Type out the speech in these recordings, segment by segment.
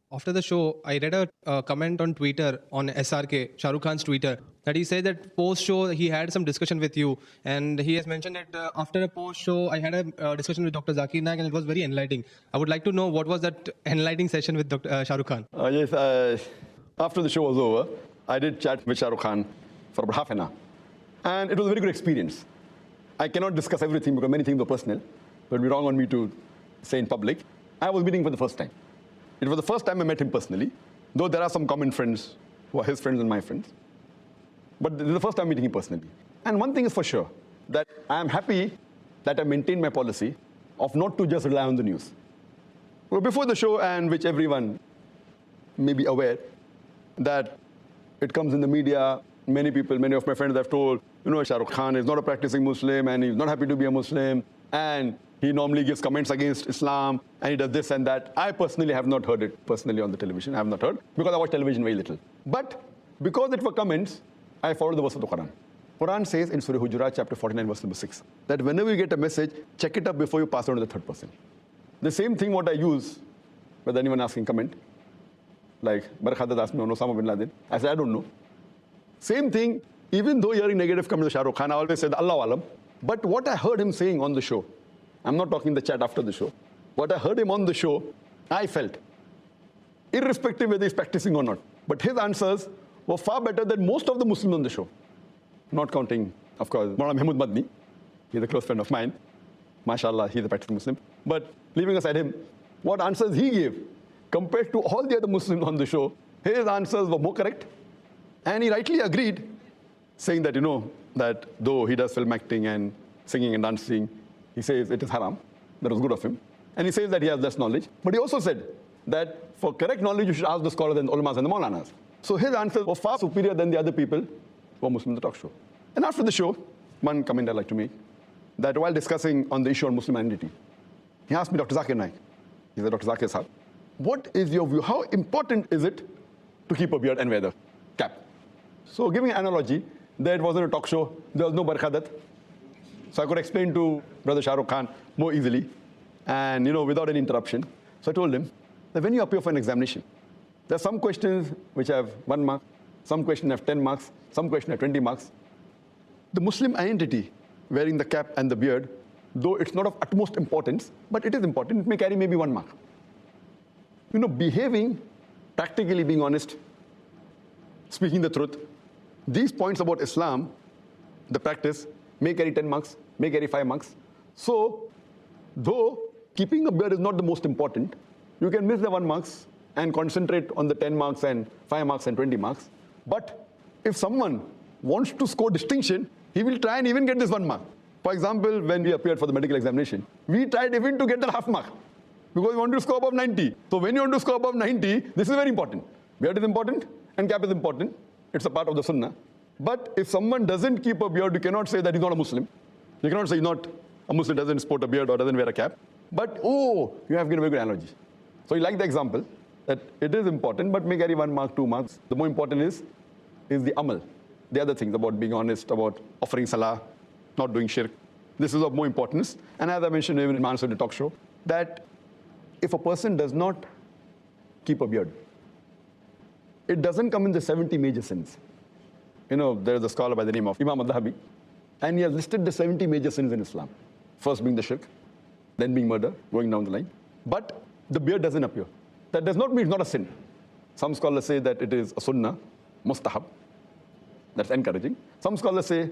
After the show, I read a comment on Twitter on SRK, Shahrukh Khan's Twitter, that he said that post-show he had some discussion with you, and he has mentioned that after a post-show I had a discussion with Dr. Zakir Naik, and it was very enlightening. I would like to know what was that enlightening session with Dr. Shahrukh Khan. Yes, after the show was over, I did chat with Shahrukh Khan for about half an hour, and it was a very good experience. I cannot discuss everything because many things were personal, but it would be wrong on me to say in public. I was meeting for the first time. It was the first time I met him personally, though there are some common friends who are his friends and my friends. But this is the first time meeting him personally. And one thing is for sure, that I am happy that I maintained my policy of not to just rely on the news. Well, before the show, and which everyone may be aware, that it comes in the media, many people, many of my friends have told, Shahrukh Khan is not a practicing Muslim, and he's not happy to be a Muslim, and he normally gives comments against Islam, and he does this and that. I personally have not heard it personally on the television. I have not heard, because I watch television very little. But because it were comments, I followed the verse of the Quran. Quran says in Surah Hujurat, chapter 49, verse number 6, that whenever you get a message, check it up before you pass it on to the third person. The same thing what I use, whether anyone asking comment, like Barakhadat asked me on Osama bin Laden, I said, I don't know. Same thing, even though hearing negative comments of Shahrukh Khan, I always said, Allah Alam. But what I heard him saying on the show, I'm not talking the chat after the show. What I heard him on the show, I felt, irrespective whether he's practicing or not. But his answers were far better than most of the Muslims on the show. Not counting, of course, Maulana Mahmood Madni. He's a close friend of mine. MashaAllah, he's a practicing Muslim. But leaving aside him, what answers he gave, compared to all the other Muslims on the show, his answers were more correct. And he rightly agreed, saying that, that though he does film acting and singing and dancing, he says it is haram. That was good of him. And he says that he has less knowledge. But he also said that for correct knowledge, you should ask the scholars and the ulamas and the maulanas. So his answers were far superior than the other people who were Muslim in the talk show. And after the show, one comment I'd like to make, that while discussing on the issue of Muslim identity, he asked me, Dr. Zakir Naik, he said, Dr. Zakir Sahab, what is your view? How important is it to keep a beard and wear the cap? So giving an analogy, that it wasn't a talk show, there was no Barakhadat. So I could explain to Brother Shahrukh Khan more easily and, without any interruption. So I told him that when you appear for an examination, there are some questions which have 1 mark, some questions have 10 marks, some questions have 20 marks. The Muslim identity, wearing the cap and the beard, though it's not of utmost importance, but it is important, it may carry maybe 1 mark. Behaving, practically being honest, speaking the truth, these points about Islam, the practice, may carry 10 marks, may carry 5 marks. So, though keeping a beard is not the most important, you can miss the 1 marks and concentrate on the 10 marks and 5 marks and 20 marks. But if someone wants to score distinction, he will try and even get this 1 mark. For example, when we appeared for the medical examination, we tried even to get the half mark because we want to score above 90. So when you want to score above 90, this is very important. Beard is important and cap is important. It's a part of the sunnah. But if someone doesn't keep a beard, you cannot say that he's not a Muslim. You cannot say he's not a Muslim, doesn't sport a beard or doesn't wear a cap. But, you have given a very good analogy. So you like the example that it is important, but may carry 1 mark, 2 marks. The more important is the amal. The other things about being honest, about offering salah, not doing shirk. This is of more importance. And as I mentioned even in my answer to the talk show, that if a person does not keep a beard, it doesn't come in the 70 major sins. There is a scholar by the name of Imam al-Dhahabi, and he has listed the 70 major sins in Islam. First being the shirk, then being murder, going down the line. But the beard doesn't appear. That does not mean it's not a sin. Some scholars say that it is a sunnah, mustahab, that's encouraging. Some scholars say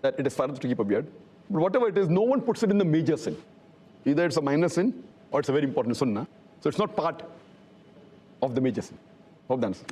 that it is farz to keep a beard. But whatever it is, no one puts it in the major sin. Either it's a minor sin or it's a very important sunnah. So it's not part of the major sin. Hope that answers.